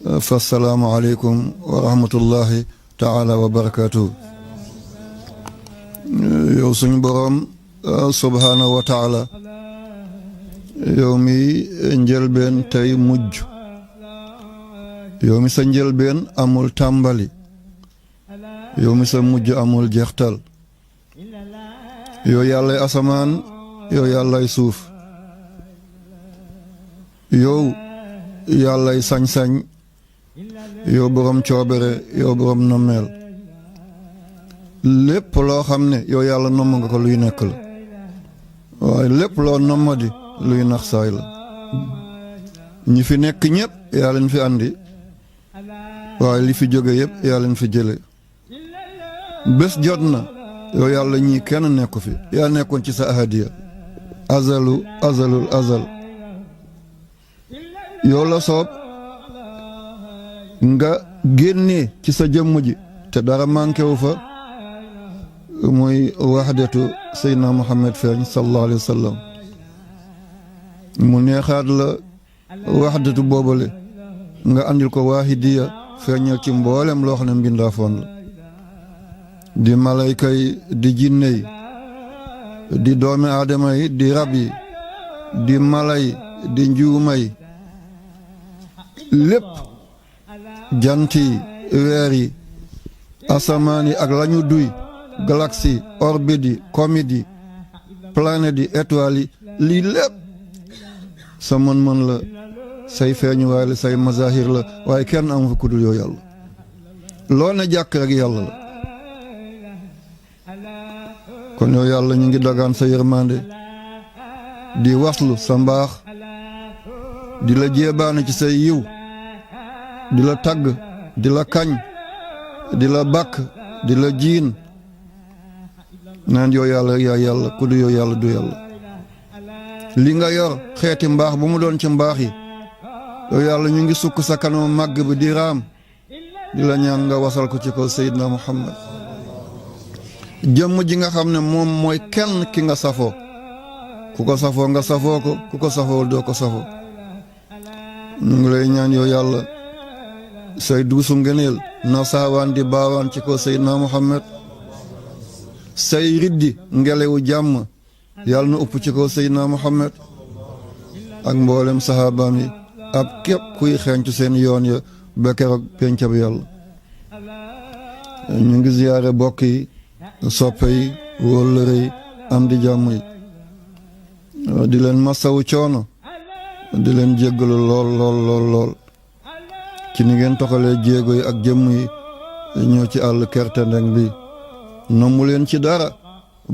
فالسلام عليكم ورحمة الله تعالى وبركاته. يوسن برام سبحانه وتعالى يومي انجل بين تاي مج يومي سنجل بين امول تامبالي يومي سمج امول جختال يو يالله اسمان يو يالله سوف يو يالله سان yow borom coobere yow borom nommeel lépp loo xam ne yow yàlla nomm nga ko luy nekk la waaye lépp loo nommadi luy nax saay la ñi fi nekk ñëpp yaa leen fi andi waaye li fi jóge yëpp yaa leen fi jële bés jot na yow yàlla ñii kenn nekku fi yaa nekkoon ci sa ahadiya azalul azal yow la soob nga génnee ci sa jëmm ji te dara manqué wu fa muy wahdatu Seydina Muhammad feeñ sallallahu alayhi wa sallam mu neexaat la wahdatu boobale nga andil ko waahidiya feeñal ci mboolem loo xam ne mbindaafoon la di malayka yi di jinne yi di doomi aadama yi di rab yi di mala yi di njuuma yi lépp jant yi weer yi asamaan yi ak lañu duy galaxie orbite yi comète yi planète yi étoiles yi lii lépp sa mën-mën la say feeñuwaay la say mazahir la waaye kenn amu fa kudul yow yàlla loo ne jàkk rek yàlla la kon yow yàlla ñu ngi dagaan sa yërmande di waslu sa mbaax di la jéebaane ci say yiw di la tagg di la kañ di la bàkk di la jiin naan yow yàlla yaa yàlla ku du yow yàlla du yàlla li nga yor xeeti mbaax bu mu doon ci mbaax yi yow yàlla ñu ngi sukk sa kanam màgg bi di raam di la ñaan nga wasal ko ci kaw Seydina Muhammad jëmm ji nga xam ne moom mooy kenn ki nga safoo ku ko safoo nga safoo ko ku ko safoo doo ko safoo ñu ngi lay ñaan yow yàlla say duusu ngeneel na saawaan di baawaan ci ko Seydina Muhammad say riddi ngelewu jàmm yàlla na upp ci ko Seydina Muhammad ak mboolem sahabaam yi ab képp kuy xeeñtu seen yoon ya ba keroog pencab yàlla ñu ngi ziyaare bokk yi soppe yi wóllëre yi am di jàmm yi di leen masawu coono di leen jéggalu lool ci ni ngeen toxalee jéego yi ak jëmm yi ñëw ci àll kertendeng bi nommu leen ci dara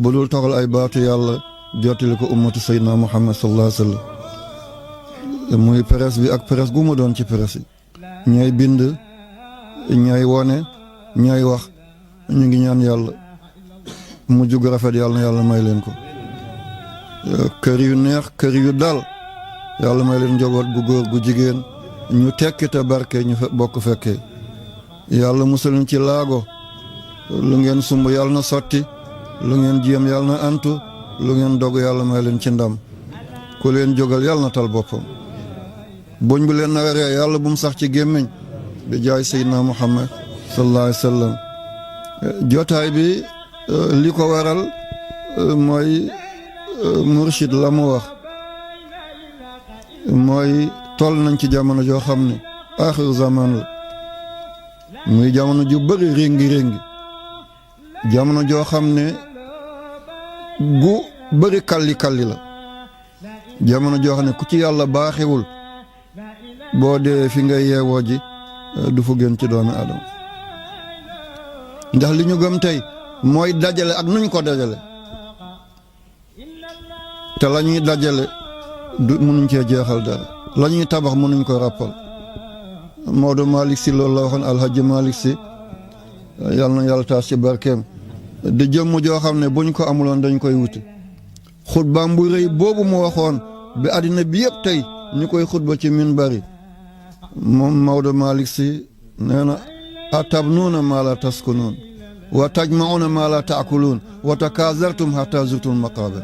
bu dul toxal ay baatu yàlla jottali ko ummatu Seydina Muhammad sallallahu alayhi wa sallam muy presse bi ak presse gu mu doon ci presse yi ñay bind ñay wone ñay wax ñu ngi ñaan yàlla mu jug rafet yàlla na yàlla may leen ko kër yu neex kër yu dal yàlla may leen njaboot gu góor gu jigéen ñu tekki te barke ñu bokk fekkee yàlla musal ci laago lu ngeen sumb yàlla na sotti lu ngeen jéem yàlla na antu lu ngeen dog yàlla may leen ci ndam ku leen jógal yàlla na tal boppam buñ bu leen naweree yàlla bu mu sax ci gémmiñ bi jaay Seydina Muhammad sallallahu alayhi wa sallam jotaay bi li ko waral mooy murshid la mu wax mooy toll nañ ci jamono joo xam ne aaxiru zaman la muy jamono ju bëri réngi jamono joo xam ne gu bëri kalli la jamono joo xam ne ku ci yàlla baaxewul boo dee fi ngay yeewoo ji du fu gën ci doomi Adama ndax li ñu gëm tey mooy dajale ak nuñ ko dajale te la ñuy dajale du mënuñ cee jeexal dara la ñuy tabax mënuñ ko rappal Maodo Malick Sy loolu la waxoon Alhaji Malick Sy yàlla na yàlla taas ci barkeem di jëmm joo xam ne buñ ko amuloon dañ koy wuti xutbaam bu rëy boobu mu waxoon bi àddina bi yëpp tey ñu koy xutba ci minbari moom Maodo Malick Sy nee na atabnuuna maa laa taskunuun wa tajma'uuna maa laa taakuluun wa takaazartum hattaa zurtumul maqaabir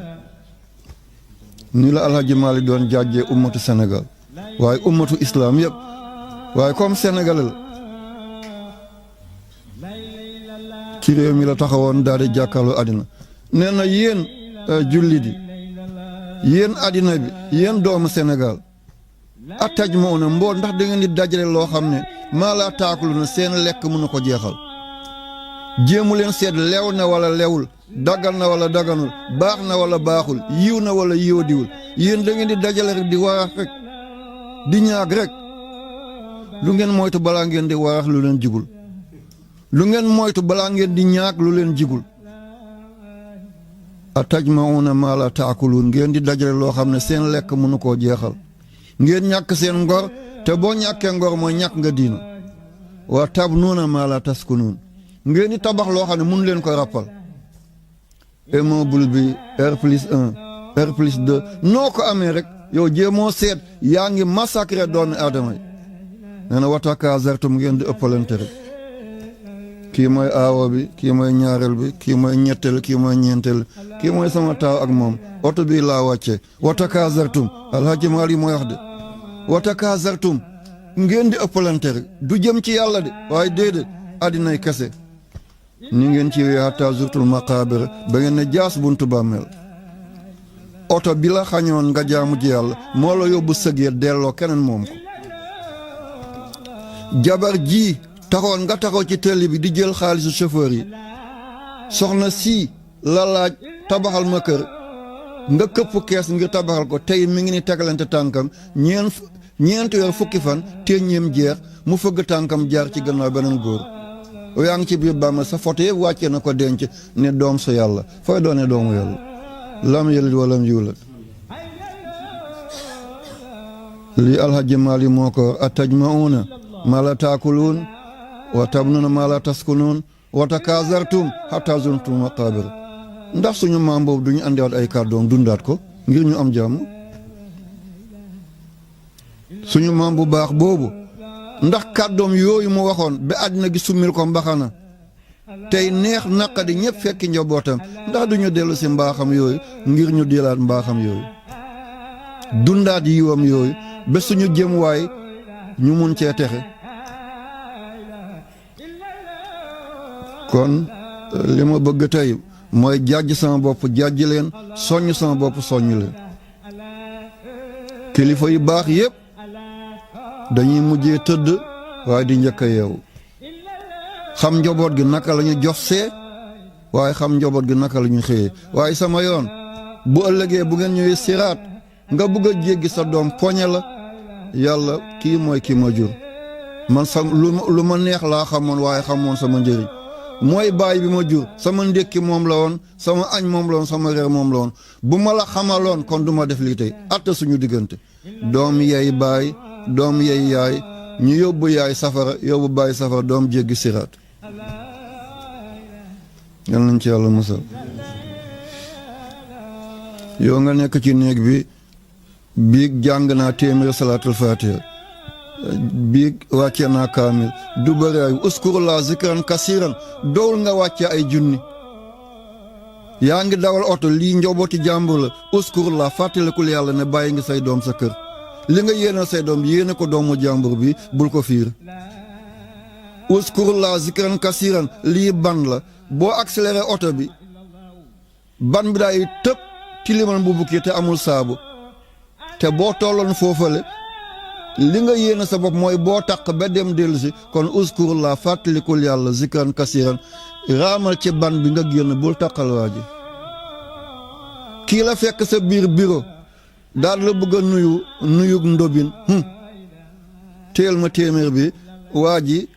nii la Alhaji Malick doon jàjjee ummatu Sénégal waaye ummatu islam yëpp waaye comme sénégalais la ci réew mi la taxawoon daal di jàkkaarloo àddina nee na yéen jullit yi yéen àddina bi yéen doomu Sénégal attaj moo na mboo ndax da ngeen di dajale loo xam ne maa laa taakulu na seen lekk mënu ko jeexal jéemu leen seet lew na wala lewul daggal na wala daganul baax na wala baaxul yiw na wala yiwadiwul yéen da ngeen di dajale rek di warax rek di ñaag rek lu ngeen moytu balaa ngeen di warax lu leen jigul lu ngeen moytu balaa ngeen di ñaag lu leen jigul atajmauna maa laa taakuluun ngeen di dajale loo xam ne seen lekk mënu koo jeexal ngeen ñàkk seen ngor te boo ñàkkee ngor mooy ñàkk nga diina wa tabnuuna maa laa taskunuun ngeen di tabax loo xam ne mënu leen ko rappal immeuble bi R+1 R+2 noo ko amee rek yow jéemoo seet yaa ngi massacré doomi aadama yi nee na watakazartum ngeen di ëppalante rek kii mooy aawo bi kii mooy ñaareel bi kii mooy ñetteel kii mooy ñeenteel kii mooy sama taaw ak moom oto bii laa wàcce watakazartum alhaji Maali mooy wax de watakazartum ngeen di ëppalante rek du jëm ci yàlla de waaye déedéet addinay kese ni ngeen ci wee hatta zurtul maqaabir ba ngeen ne jaas buntu bàmmeel oto bi la xañoon nga jaamu ji yàlla moo la yóbbu sëgee delloo keneen moom ko jabar ji taxoon nga taxaw ci télé bi di jël xaalisu chauffeur yi soxna si la laaj tabaxal ma kër nga këpp kees ngir tabaxal ko tey mi ngi ni tegalante tànkam ñeenti weer fukki fan téeñeem jeex mu fëgg tànkam jaar ci gannaaw beneen góor yaa ngi ci biir bàmmeel sa photo yëpp wàccee na ko denc ne doom sa yàlla fooy doone doomu yàlla lam yalid wa lam yuulad lii alhaji Maali moo ko atajmauna maa laa taakuluun wa tabnuuna maa laa taskunuun wa takazartum hatta zurtum maqaabir ndax suñu maam boobu duñu andiwaat ay kàddoom dundaat ko ngir ñu am jàmm suñu maam bu baax boobu ndax kàddoom yooyu mu waxoon ba àddina gi summil ko mbaxana tey neex naqadi ñëpp fekki njabootam ndax duñu dellu si mbaaxam yooyu ngir ñu dilaat mbaaxam yooyu dundaat yiwam yooyu ba suñu jëm waay ñu mun cee texe kon li ma bëgg tey mooy jàjj sama bopp jàjj leen soññ sama bopp soññ leen kilifa yu baax yépp dañuy mujjee tëdd waaye di njëkk a yeewu xam njaboot gi naka la ñu jox see waaye xam njaboot gi naka la ñu xëyee waaye sama yoon bu ëllëgee bu ngeen ñëwee siraat nga bëgg a jéggi sa doom poñe la yàlla kii mooy kii ma jur man sa lu ma neex laa xamoon waaye xamoon sama njëriñ mooy baay bi ma jur sama ndékki moom la woon sama añ moom la woon sama reer moom la woon bu ma la xamaloon kon du ma def lii tey atta suñu diggante doom yey baay doom yey yaay ñu yóbbu yaay safara yóbbu baay safara doom jéggi siraat yal nañ ci yàlla musal yow nga nekk ci néeg bi biig jàng naa téeméer salaatul faatiha biig wàcce naa kaamil du bëri ay uskurullah zikran kasiran dowul nga wàcce ay junni yaa ngi dawal oto lii njobooti jàmbur la uskurullah fàttalikul yàlla ne bàyyi ngi say doom sa kër li nga yéene say doom yéene ko doomu jàmbur bi bul ko fiir uskurullah zikran kasiran lii ban la boo accéléré oto bi ban bi daay tëb tilimal bu bukki te amul saabu te boo tolloon foofale li nga yéene sa bopp mooy boo taq ba dem dellu si kon uskurullah fàttalikul yàlla zikran kasiran raamal ci ban bi nga génn bul taqal waa ji kii la fekk sa biir bureau daal la bëgg a nuyug ndobin téel ma téeméer bi waa ji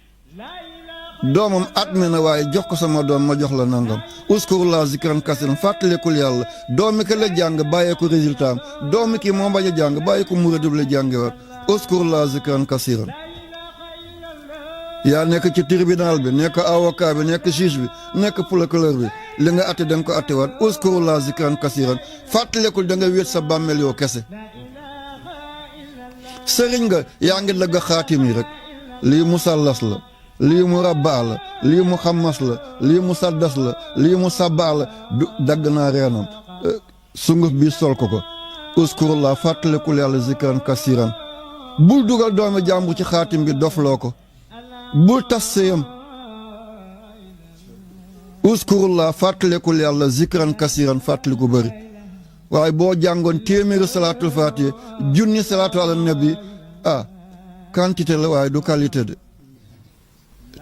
doomam atme na waaye jox ko sama doom ma jox la nangam uskurullah zikran kasiran fàttalikul yàlla doomi ki la jàng bàyyee ko résultat am doomi ki moo bañ a jàng bàyyi ko muradub la jàngewaat uskurullah zikran kasiran yaa nekk ci tribunal bi nekk avocat bi nekk juge bi nekk procureur bi li nga atte danga ko attewaat uskurullah zikran kasiran fàttalikul da nga wéet sa bàmmeel yoo kese sëriñ nga yaa ngi dagg xaatim yi rek lii musallas la lii mu rabbaa la lii mu xammas la lii mu saddas la lii mu sabbaa la du dagg naa reenam sunguf bi sol ko uskurullah fàttalikul yàlla zikran kasiran bul dugal doomi jàmbur ci xaatim bi dofloo ko bul tas sëyam uskurullah fàttalikul yàlla zikran kasiran fàttaliku bëri waaye boo jàngoon téeméeri salaatul faatiha junni salaatu ala nabi quantité la waaye du qualité de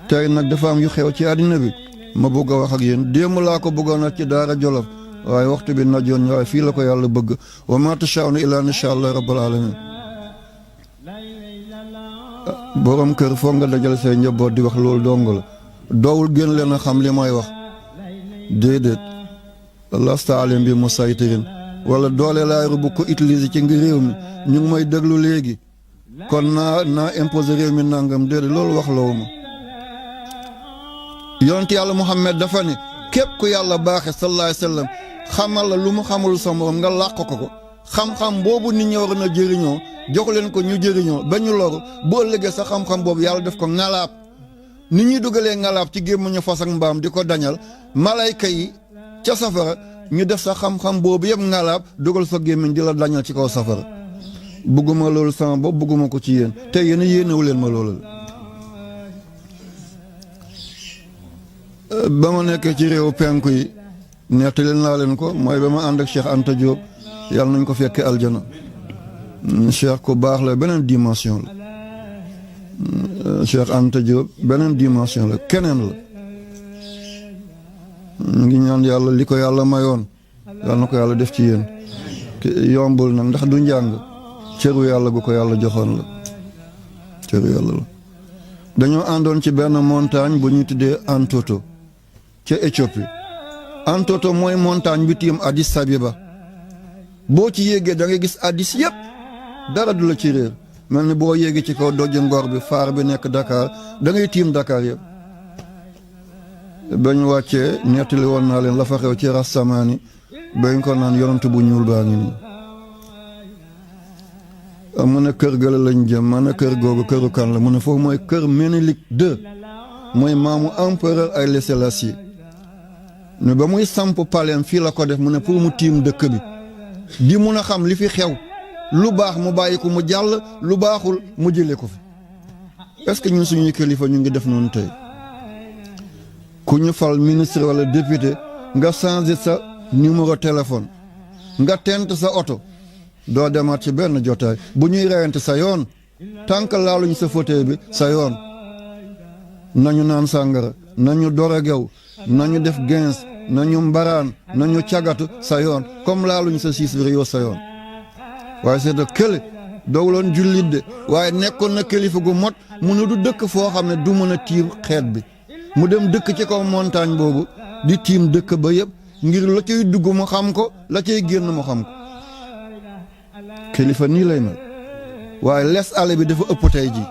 tey nag dafa am yu xew ci àddina bi ma bëgg a wax ak yéen démb laa ko bëggoon a ci daara Jolof waaye waxtu bi najoon waaye fii la ko yàlla bëgg wa ma tashaa'una illaa an yashaa Allah rabbul alamin borom kër foog nga dajal say njaboot di wax loolu dong la doowul gën leen a xam li may wax déedéet lasta alayhim bi musaytirin wala doole laay bu ko utiliser ci ngi réew mi ñu ngi may déglu léegi kon naa imposer réew mi nangam déedéet loolu wax lawu ma yonent yàlla Muhammad dafa ne képp ku yàlla baaxe sallallahu alayhi wa sallam xamal la lu mu xamul sa morom nga làq ko xam-xam boobu nit ñi war na jëriñoo jox leen ko ñu jëriñoo ba ñu loru boo ëllëgee sa xam-xam boobu yàlla def ko ngalaab nit ñuy dugalee ngalaab ci gémmiñu fas ak mbaam di ko dañal malayka yi ca safara ñu def sa xam-xam boobu yëpp ngalaab dugal sa gémmiñ di la dañal ci kaw safara bëgguma loolu sama bopp bëgguma ko ci yéen te yéen yéenewu leen ma loolu ba ma nekkee ci réew penku yi nettali naa leen ko mooy ba ma ànd ak Cheikh Anta Diop yàlla nañ ko fekkee aljana Cheikh ku baax la beneen dimension la Cheikh Anta Diop beneen dimension la keneen la ngi ñaan yàlla li ko yàlla mayoon yàlla na ko yàlla def ci yéen yombul nag ndax du njàng cëru yàlla gu ko yàlla joxoon la cëru yàlla la dañoo àndoon ci benn montagne bu ñuy tuddee Antoto ca Éthiopie Antoto mooy montagne bi tiim Addis Abeba boo ci yéegee da ngay gis Addis yëpp dara du la ci réer mel ni boo yéegee ci kaw dojju ngor bi faar bi nekk Dakar da ngay tiim Dakar yëpp bañ wàccee nettali woon naa leen la fa xew ci Rassamani bañ ko naan yonent bu ñuul baa ngi nii mu ne kër gëla lañ jëm ma ne kër googu këru kan la mu ne foofu mooy kër Ménélik II mooy maamu empereur Haïlé Sélassié ne ba muy samp paleem fii la ko def mu ne pour mu tiim dëkk bi di mun a xam li fi xew lu baax mu bàyyi ko mu jàll lu baaxul mu jëlee ko fi est-ce que ñun suñuy kilifa ñu ngi def noonu tey ku ñu fal ministre wala député nga changé sa numéro téléphone nga tent sa oto doo demaat ci benn jotaay bu ñuy reyante sa yoon tànk laaluñ sa fauteuil bi sa yoon nañu naan sàngara nañu dorogew nañu def gens nañu mbaraan nañu cagatu sa yoon comme laaluñ sa siis bi yow sa yoon waaye c'est de kële doowuloon jullit de waaye nekkoon na kilifa gu mot mu ne du dëkk foo xam ne du mën a tiim xeet bi mu dem dëkk ci kaw montagne boobu di tiim dëkk ba yëpp ngir la cay dugg mu xam ko la cay génn mu xam ko kilifa nii lay mel waaye les ale bi dafa ëpp tey ji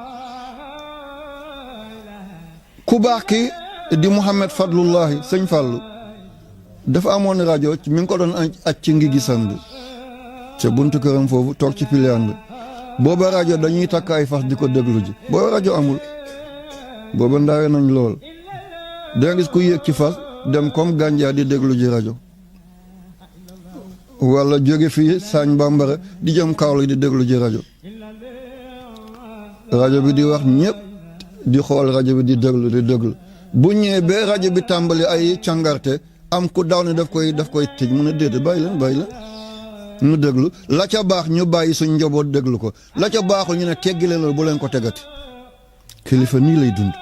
ku baax ki di Mouhamed Fadlullahi sëñ Fallou dafa amoon rajo mi ngi ko doon aj ci ngi gisam bi ca buntu këram foofu toog ci piliyaan bi booba rajo dañuy takk ay fas di ko déglu ji booba rajo amul booba ndawe nañ lool danga gis ku yéeg ci fas dem comme gànjaar di déglu ji rajo wala jóge fii Sagne Bambara di jëm Kaolack di déglu ji rajo bi di wax ñëpp di xool rajo bi di déglu bu ñëwee ba rajo bi tàmbali ay càngarte am ku daw ne daf koy tëj mu ne déedéet bàyyi leen ñu déglu la ca baax ñu bàyyi suñ njaboot déglu ko la ca baaxul ñu ne teggi leen bu leen ko tegati kilifa nii lay dund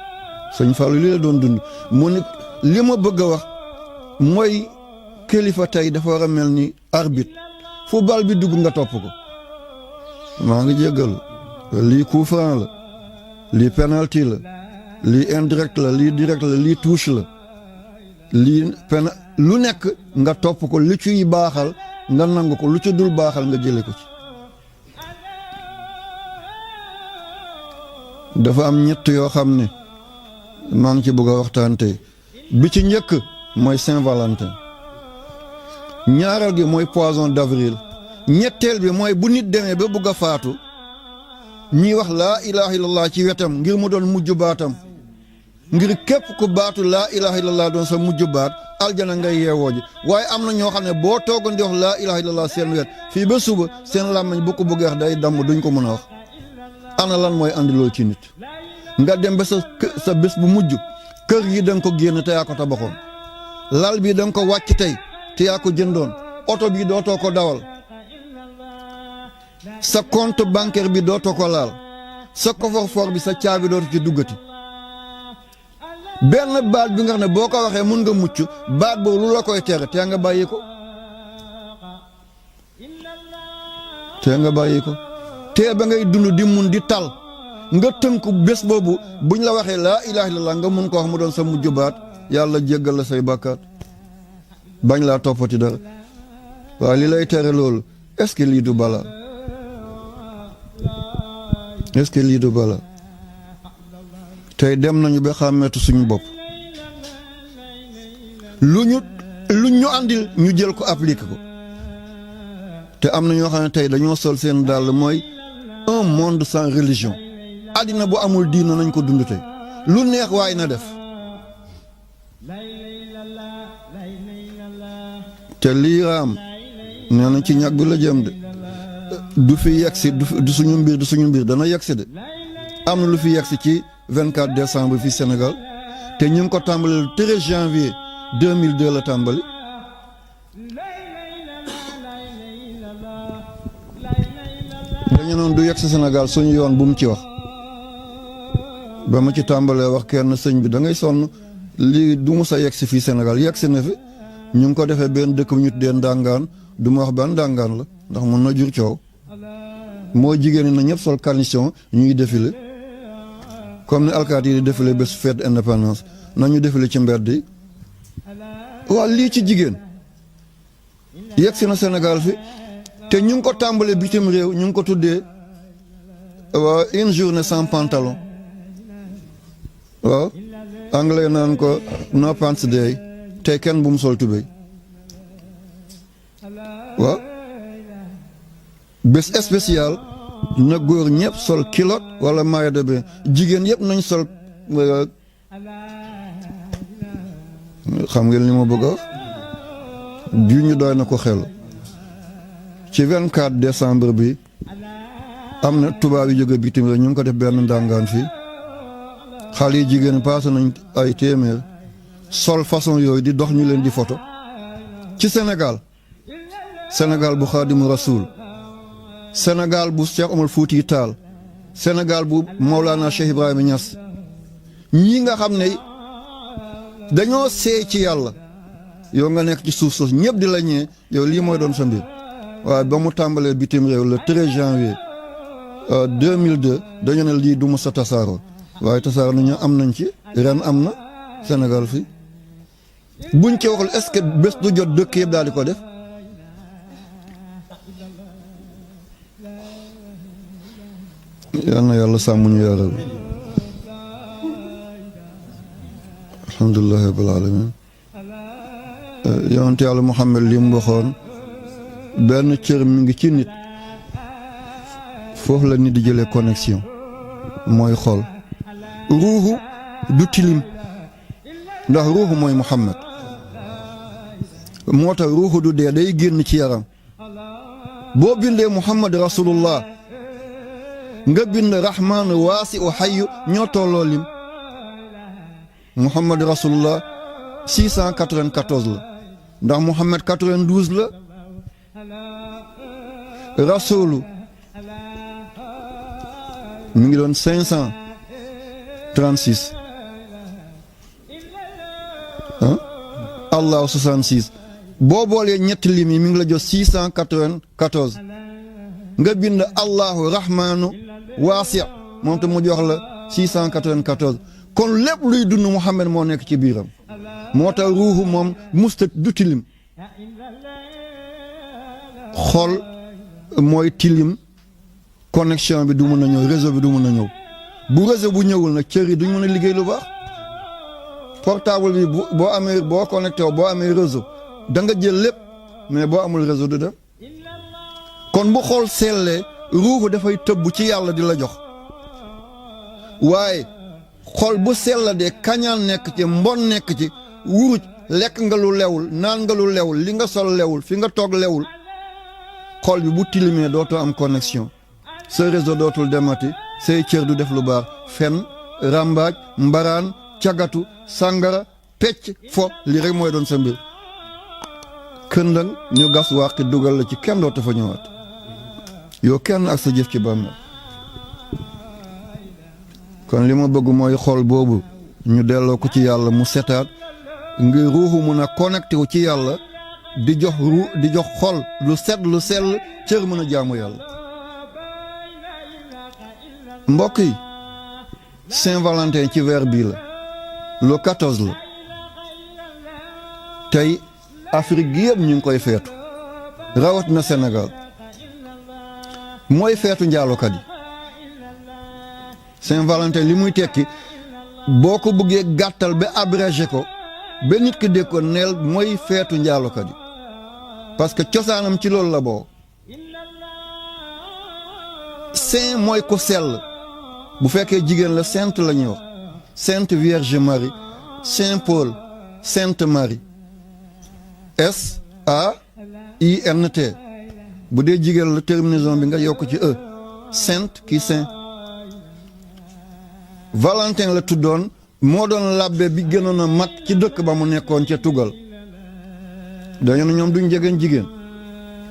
sëñ Fallou lii la doon dund mu ne li ma bëgg a wax mooy kilifa tey dafa war a mel ni arbitre fu bal bi dugg nga topp ko maa ngi jéggal lii coup franc la lii penalty la lii indirect la lii direct la lii touche la lii lu nekk nga topp ko lu ciy baaxal nga nangu ko lu ci dul baaxal nga jële ko ci dafa am ñett yoo xam ne maa ngi ci bëgg a waxtaan tey bi ci njëkk mooy Saint-Valentin ñaareel gi mooy poisson d'avril ñetteel bi mooy bu nit demee ba bëgg a faatu ñiy wax laa ilaha illallah ci wetam ngir mu doon mujj baatam ngir képp ku baatu laa ilaha illallah doon sa mujj baat aljana ngay yeewoo ji waaye am na ñoo xam ne boo toogoon di wax laa ilaha illallah seen wet fii ba suba seen làmmiñ bu ko bëggee wax day damm duñ ko mën a wax ana lan mooy andi lool ci nit nga dem ba sa bés bu mujj kër yi da nga ko génn te yaa ko tabaxoon lal bi da nga ko wàcc tey te yaa ko jëndoon oto bi dootoo ko dawal sa compte bancaire bi dootoo ko laal sa coffre-fort bi sa caabi dootu ci duggati benn baat bi nga xam ne boo ko waxee mun nga mucc baat boobu lu la koy tere te nga bàyyi ko te ba ngay dund di mun di tal nga tënku bés boobu buñ la waxee laa ilaaha illallaah nga mun ko wax mu doon sa mujj baat yàlla jéggal la say bàkkaat bañ laa toppati dara waaye li lay tere loolu est-ce que lii du bala tey dem nañu ba xàmmeetu suñu bopp lu ñu àndil ñu jël ko appliqué ko te am na ñoo xam ne tey dañoo sol seen dàll mooy un monde sans religion àddina bu amul diina nañ ko dund tey lu neex waay na def te lii raam nee na ci ñag bi la jëm de du fi yegsi du suñu mbir dana yegsi de am na lu fi yegsi ci 24 décembre fii Sénégal te ñu ngi ko tàmbali le 13 janvier 2002 la tàmbali dañu noon du yegsi Sénégal suñu yoon bu mu ci wax ba ma ci tàmbalee wax kenn sëñ bi da ngay sonn lii du mu sa yegsi fii Sénégal yegsi na fi ñu ngi ko defee benn dëkk bu ñu tuddee ndàngaan du ma wax ban ndàngaan la ndax mun na jur coow moo jigéen ñi na ñëpp sol carnation ñuy défilé comme ni alkaati yi di défilé bés fête indépendance nañu défilé ci mbedd yi waa lii ci jigéen yegsi na Sénégal fi te ñu ngi ko tàmbalee bitim réew ñu ngi ko tuddee une journée sans pantalon waaw anglais naan ko no pants day tey kenn bu mu sol tubéy waaw bés spécial na góor ñëpp sol kilot wala maillot de bain jigéen yëpp nañ sol xam ngeen li ma bëgg a wax ju ñu doy na ko xel ci 24 décembre bi am na tubaab yi jóge bitim réew ñu ngi ko def benn ndàngaan fii xale yi jigéen paase nañ ay téeméer sol façon yooyu di dox ñu leen di photo ci Sénégal bu Xaadimu Rasuul Sénégal bu Cheikh Omar Fouti Taal Sénégal bu Maulana Cheikh Ibrahima Niass ñi nga xam ne dañoo seey ci yàlla yow nga nekk ci suuf soosu ñëpp di la ñee yow lii mooy doon sa mbir waaye ba mu tàmbalee bitim réew le 13 janvier 2002 dañu ne lii du mu sa tasaaroo waaye tasaaroo nañu am nañ ci ren am na Sénégal fii buñ ci waxul est-ce que bés du jot dëkk yëpp daal di ko def yal na yàlla sàmm ñu yaa rabbi alhamdulillahi rabbil alamin yonent yàlla Muhammad li mu waxoon benn cër mi ngi ci nit foofu la nit di jëlee connexion mooy xol ruuxu du tilim ndax ruuxu mooy Muhammad moo tax ruuxu du dee day génn ci yaram boo bindee Muhammad rasulullah nga bind rahmaan waasi u xayu ñoo tolloo lim Muhammad rasulullah 694 la ndax Muhammad 92 la rasulu mi ngi doon 536 Allah 66 boo boolee ñetti lim yi mi ngi la jox 694 nga bind Allahu rahmaanu waasi moom te mu jox la 694 kon lépp luy dund Muhammad moo nekk ci biiram moo tax ruuxu moom musta du tilim xol mooy tilim connexion bi du mën a ñëw réseau bi du mën a ñëw bu réseau bu ñëwul nag cër yi duñ mën a liggéey lu baax portable bi boo amee boo connecté boo amee réseau da nga jël lépp mais boo amul réseau du dem kon bu xool sellee ruuxu dafay tëbb ci yàlla di la jox waaye xol bu sella de kañaan nekk ci mbon nekk ci wuruj lekk nga lu lewul naan nga lu lewul li nga sol lewul fi nga toog lewul xol bi bu tilimee dootoo am connexion sa réseau dootul demati say cër du def lu baax fen ràmbaaj mbaraan cagatu sàngara pecc fo lii rek mooy doon sa mbir këndang ñu gas wàqi dugal la ci kenn dootu fa ñëwaat yow kenn ak sa jëf ci bàmmeel kon li ma bëgg mooy xol boobu ñu delloo ko ci yàlla mu setaat ngir ruuxu mun a connecté wu ci yàlla di jox di jox xol lu set lu sell cër mën a jaamu yàlla mbokk yi Saint-Valentin ci weer bii la le 14 la tey Afrique gi yëpp ñu ngi koy feetu rawat na Sénégal mooy feetu njaalokat yi Saint-Valentin li muy tekki boo ko bëggee gàttal ba abrégé ko ba nit ki dégg ko neel mooy feetu njaalokat yi parce que cosaanam ci loolu la boo saint mooy ko sell bu fekkee jigéen la sainte la ñuy wax sainte Vierge Marie Saint Paul Sainte Marie SAINT bu dee jigéen la terminaison bi nga yokk ci e sainte kii saint Valentin la tuddoon moo doon labbe bi gënoon a mag ci dëkk ba mu nekkoon ca tugal dañu ne ñoom duñ jegeen jigéen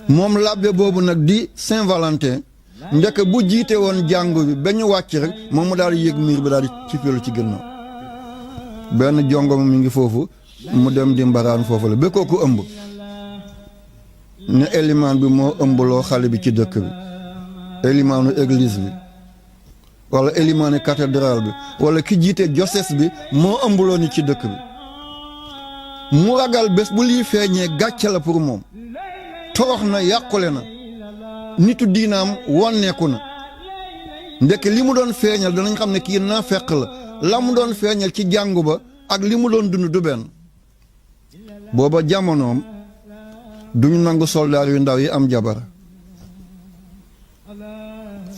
moom labbe boobu nag di Saint Valentin ndek bu jiite woon jàngu bi ba ñu wàcc rek moom mu daal di yéeg miir bi daal di cippeelu ci gannaaw benn jongoma mi ngi foofu mu dem di mbaraan foofu la ba kooku ëmb ne élimaan bi moo ëmbaloo xale bi ci dëkk bi élimaanu église bi wala élimaanu cathédrale bi wala ki jiite diocèse bi moo ëmbaloo ni ci dëkk bi mu ragal bés bu lii feeñee gàcce la pour moom torox na yàqule na nitu diinaam wonneeku na ndekk li mu doon feeñal danañ xam ne kii naa fekk la mu doon feeñal ci jàngu ba ak li mu doon dund du benn booba jamonoom duñu nangu soldaar yu ndaw yi am jabar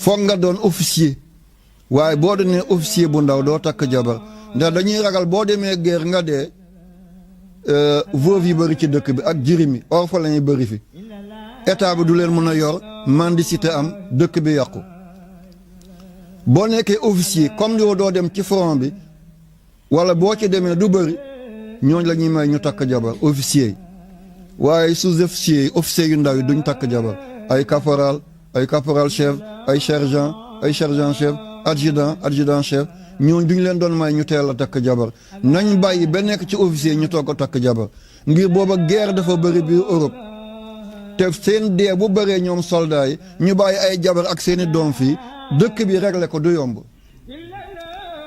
foog nga doon officier waaye boo doonee officier bu ndaw doo takk jabar ndax dañuy ragal boo demee guerre nga dee veuve yi bëri ci dëkk bi ak jirim yi orphelin yi bëri fi état bi du leen mën a yor mendicité am dëkk bi yàqu boo nekkee officier comme yow doo dem ci front bi wala boo ci demee du bëri ñooñ la ñuy may ñu takk jabar officier yi waaye sous-officier yi officier yu ndaw yi duñ takk jabar ay caporal chef ay sergent chef adjudant chef ñooñ duñ leen doon may ñu teel a takk jabar nañ bàyyi ba nekk ci officier ñu toog a takk jabar ngir booba guerre dafa bëri biir Europe te seen dee bu bëree ñoom soldats yi ñu bàyyi ay jabar ak seeni doom fii dëkk bi réglé ko du yomb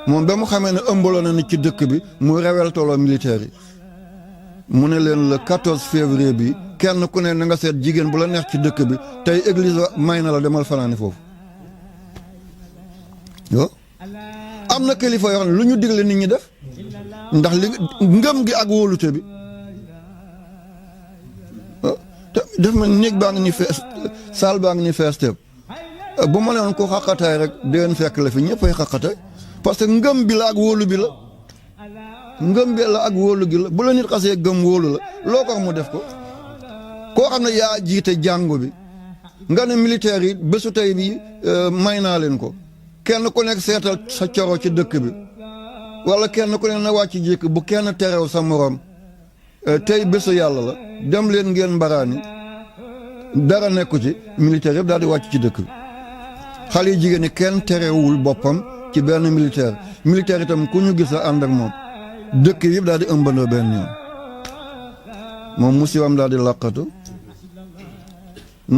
moom ba mu xamee ne ëmbaloo na nit ci dëkk bi mu reweltaloo militaire yi mu ne leen le 14 février bi kenn ku ne na nga seet jigéen bu la neex ci dëkk bi tey église may na la demal fanaani foofu yo am na kilifa yoo xam ne lu ñu digle nit ñi def ndax li ngëm gi ak wóolute bi te def ma néeg baa ngi ni fees saal baa ngi ni fees teeb bu ma leen ko xaqataay rek déwén fekk la fi ñëppay xaqataay parce que ngëm bi la ak wóolu bi la ngëm bi la ak wóolu gi la bu la nit xasee gëm wóolu la loo ko mu def ko koo xam ne yaa jiite jàngu bi nga ne militaire yi bésu tey bi may naa leen ko kenn ku nekk seetal sa coro ci dëkk bi wala kenn ku nekk na wàcc jékk bu kenn terew sa morom tey bésu yàlla la dem leen ngeen mbaraani dara nekku ci militaire yëpp daal di wàcc ci dëkk bi xale yi jigéen ñi kenn terewul boppam ci benn militaire itam ku ñu gis a ànd ak moom dëkk yëpp daal di ëmbandoo benn yoon moom musiwam daal di làqatu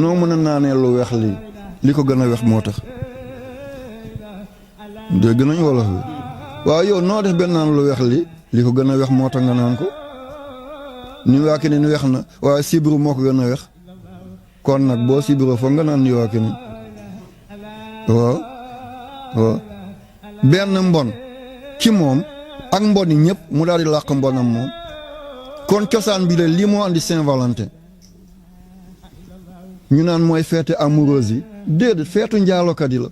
noo mën a naanee lu weex li ko gën a weex moo tax dégg nañu wolof bi waaw yow noo def benn naan lu weex li ko gën a weex moo tax nga naan ko ni waa ki ni weex na waaye sibiru moo ko gën a weex kon nag boo sibiroo foog nga naan ni waa ki ni waaw benn mbon ci moom ak mbon yi ñëpp mu daal di làq mbonam moom kon cosaan bi de lii moo andi Saint-Valentin ñu naan mooy feete amoureuse yi déedéet feetu njaalokat yi la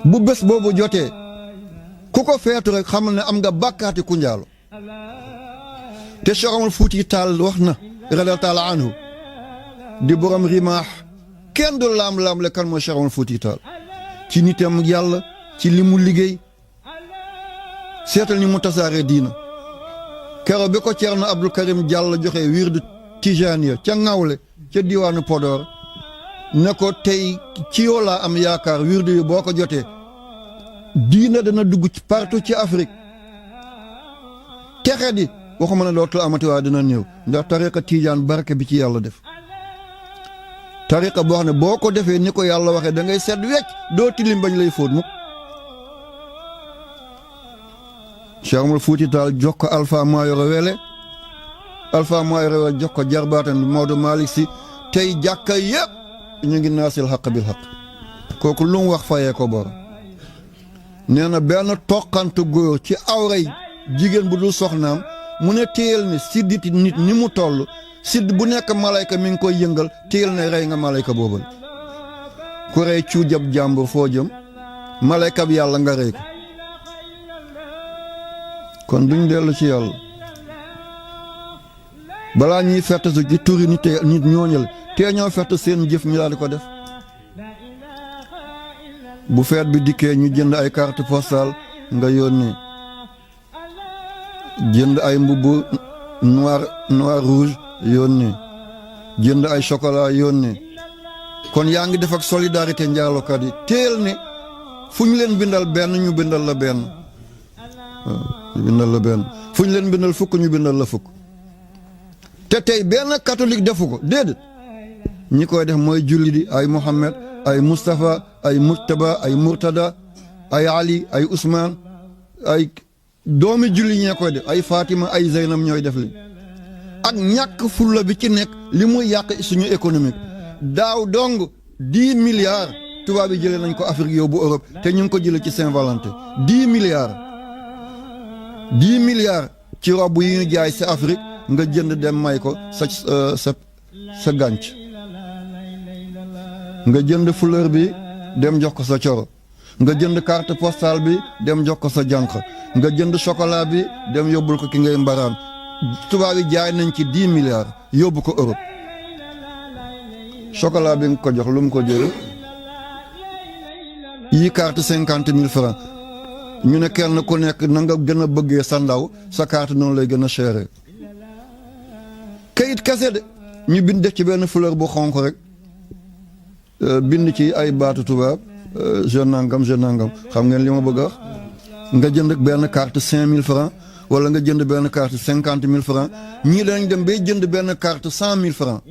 bu bés boobu jotee ku ko feetu rek xamal ne am nga bàkkaati ku njaalo te Cheikh Omar Fuuti Taal wax na radiyallaahu taala anhu di borom rimaax kenn du laam-laam le kan mooy Cheikh Omar Fuuti Taal ci nitam yàlla ci li mu liggéey seetal ni mu tasaaree diina kero bi ko Ceerno Abdul Karim Jàll joxe wirdu Tijaaniya ca Ngawle ca diwaanu Podor ne ko tey ci yow laa am yaakaar wirdu yi boo ko jotee diina dana dugg ci partout ci Afrique texe di waxuma ne dootul amati waaye dina néew ndax tariqa Tijaan barke bi ci yàlla def tariqa boo xam ne boo ko defee ni ko yàlla waxee da ngay set wecc doo tilim bañ lay fóot mukk Cheikh Umar Fuuti Taal jox ko Alpha Mayoro Wele Alpha Mayoro Wele jox ko jarbaatam bi Maodo Malick Sy tey jàkka yëpp ñu ngi naasil xaq bil xaq kooku lu mu wax fayee ko bor nee na benn toqantu góor ci awray jigéen bu dul soxnaam mu ne téyel ne sidditi nit ni mu toll sidd bu nekk malayka mi ngi koy yëngal téyel ne rey nga malayka boobal ku rey cuujab jàmbur foo jëm malayka bi yàlla nga rey ko kon duñ dellu ci yàlla balaa ñuy fett su ci turi nit ñooñal tee ñoo fett seen jëf ñu daal di ko def bu feet bi dikkee ñu jënd ay carte postale nga yónnee jënd ay mbubb noir rouge yónnee jënd ay chocolat yónnee kon yaa ngi def ak solidarité njaalokat yi teel ne fu ñu leen bindal benn ñu bindal la benn ñu bindal la benn fu ñu leen bindal fukk ñu bindal la fukk te tey benn catholique defu ko déedéet ñi koy def mooy julli di ay Mohammed ay Moustapha ay Mujtaba ay Murtada ay Ali ay Ousmane ay doomi julli ñee koy def ay Fatima ay Zeynab ñooy def li ak ñàkk fulla bi ci nekk li muy yàq suñu économique daaw dong 10 milliards tubaab yi jëlee nañ ko Afrique yóbbu Europe te ñu ngi ko jëlee ci Saint-Valentin 10 milliards 10 milliards ci robb yi ñu jaay sa Afrique nga jënd dem may ko sa gànc nga jënd fleur bi dem jox ko sa coro nga jënd carte postale bi dem jox ko sa jànq nga jënd chocolat bi dem yóbbul ko ki ngay mbaraan tubaab yi jaay nañ ci 10 milliards yóbbu ko Europe chocolat bi nga ko jox lu mu ko jël yi carte 50 000 francs ñu ne kenn ku nekk na nga gën a bëggee sa ndaw sa carte noonu lay gën a chéré kayit kese de ñu bind def ci benn fleur bu xonq rek bind ci ay baatu tubaab je nangam xam ngeen li ma bëgg a wax nga jënd benn carte 5000 francs wala nga jënd benn carte 50 000 francs ñii dañ dem bay jënd benn carte 100 000 francs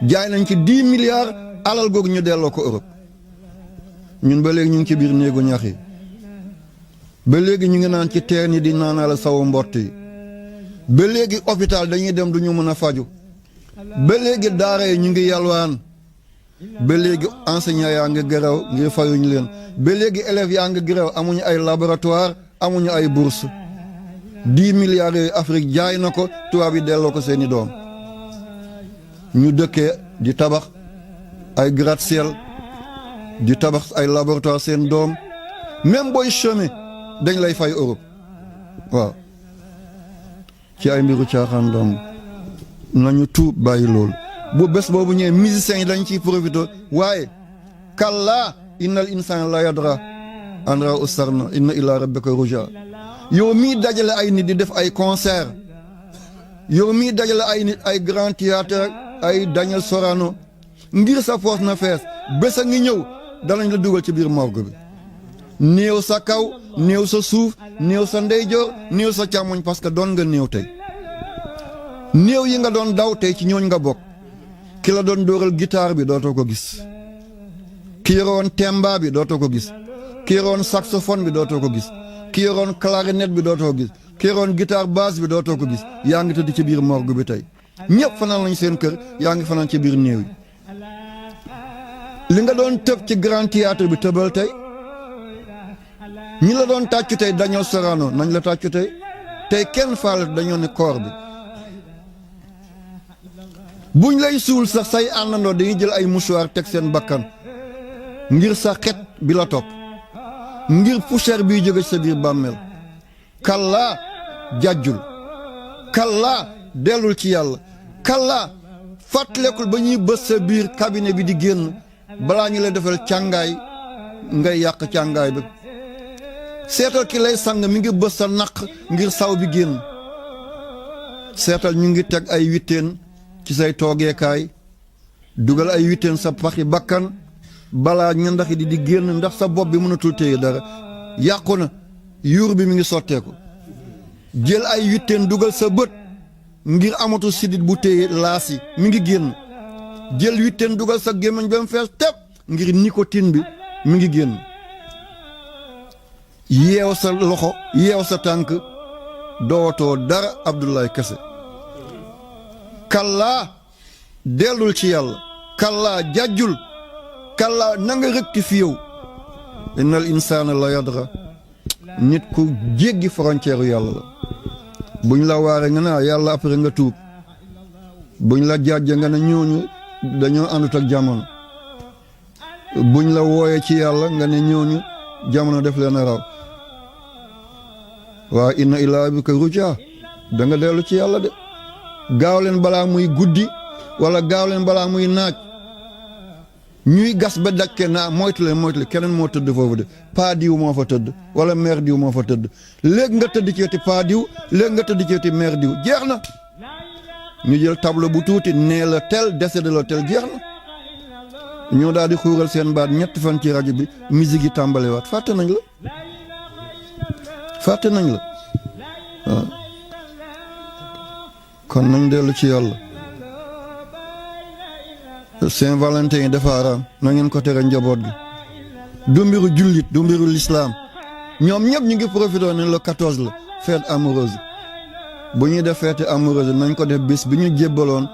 jaay nañ ci 10 milliards alal googu ñu delloo ko Europe ñun ba léegi ñu ngi ci biir néegu ñax yi ba léegi ñu ngi naan ci teen yi di naanal sawu mbott yi ba léegi hôpital dañuy dem du ñu mën a faju ba léegi daara yi ñu ngi yalwaan ba léegi enseignant yaa ngi gërëw ngir fayuñ leen ba léegi élèves yaa ngi gërëw amuñu ay laboratoire amuñu ay bourse 10 milliards yooyu Afrique jaay na ko tubaab yi delloo ko seeni doom ñu dëkkee di tabax ay gratte-ciel di tabax ay laboratoire seen doom même booy chômer dañ lay fay Europe waaw ci ay mbiru caaxaan doom nañu tuub bàyyi loolu bu bés boobu ñëwee musiciens yi dañ ciy profité waaye kallaa innal insaan la yadra an ra ustarna inna ila rabbika ruja yow mii dajale ay nit di def ay concert yow mii dajale ay nit ay grand théâtre ay Daniel Sorano ngir sa poos na fees bés a ngi ñëw danañ la dugal ci biir morgue bi néew sa kaw néew sa suuf néew sa ndeyjoor néew sa càmmoñ parce que doon nga néew tey néew yi nga doon daw tey ci ñooñ nga bokk ki la doon dóoral guitare bi dootoo ko gis ki yoroon temba bi dootoo ko gis ki yoroon saxophone bi dootoo ko gis ki yoroon clarinette bi dootoo ko gis ki yoroon guitare basse bi dootoo ko gis yaa ngi tëdd ci biir morgue bi tey ñëpp fanaan lañ seen kër yaa ngi fanaan ci biir néew yi li nga doon tëb ci grand théâtre bi tëbal tey ñi la doon tàccu tey Daniel Sorano nañ la tàccu tey kenn faal dañoo ne koor bi buñ lay suul sax say àndandoo dañuy jël ay mouchoir teg seen bakkan ngir sa xet bi la topp ngir poussière biy jóge sa biir bàmmeel kallaa jàjjul kallaa dellul ci yàlla kallaa fàttalekul ba ñuy bës sa biir cabinet bi di génn balaa ñu lay defal càngaay ngay yàq càngaay bi seetal ki lay sang mi ngi bës sa naq ngir saw bi génn seetal ñu ngi teg ay witteen ci say toogeekaay dugal ay witteen sa paxi bakkan balaa ñu ndax di génn ndax sa bopp bi mënatul téye dara yàqu na yuur bi mi ngi sotteeku jël ay witteen dugal sa bët ngir amatul sidit bu téye laas yi mi ngi génn jël witteen dugal sa gémmiñ ba mu fees tepp ngir nicotine bi mi ngi génn yeew sa loxo yeew sa tànk dootoo dara Abdoulaye kese kallaa dellul ci yàlla kallaa jàjjul kallaa na nga rectifié yow innal insaana la yadra nit ku jéggi frontière yàlla la buñ la waaree nga ne yàlla après nga tuub buñ la jàjje nga ne ñooñu dañoo àndut ak jamono buñ la wooyee ci yàlla nga ne ñooñu jamono def leen a raw waa inna ilaa bika rujaa da nga dellu ci yàlla de gaaw leen balaa muy guddi wala gaaw leen balaa muy naaj ñuy gas ba dakke naa moytu leen keneen moo tëdd foofu de paa diw moo fa tëdd wala meer diw moo fa tëdd léegi nga tëdd ceeti paa diw léegi nga tëdd ceeti meer diw jeex na ñu jël tableau bu tuuti nee la tel décédé la tel jeex na ñoo daal di xuural seen baat ñetti fan ci rajo bi musique yi tàmbalewaat fàtte nañ la waaw kon nañ dellu ci yàlla Saint-Valentin yi dafa araam na ngeen ko tere njaboot gi du mbiru jullit du mbiru lislaam ñoom ñëpp ñu ngi profité ne le 14 la fête amoureuse bu ñuy def fête amoureuse nañ ko def bis bi ñu jébbaloon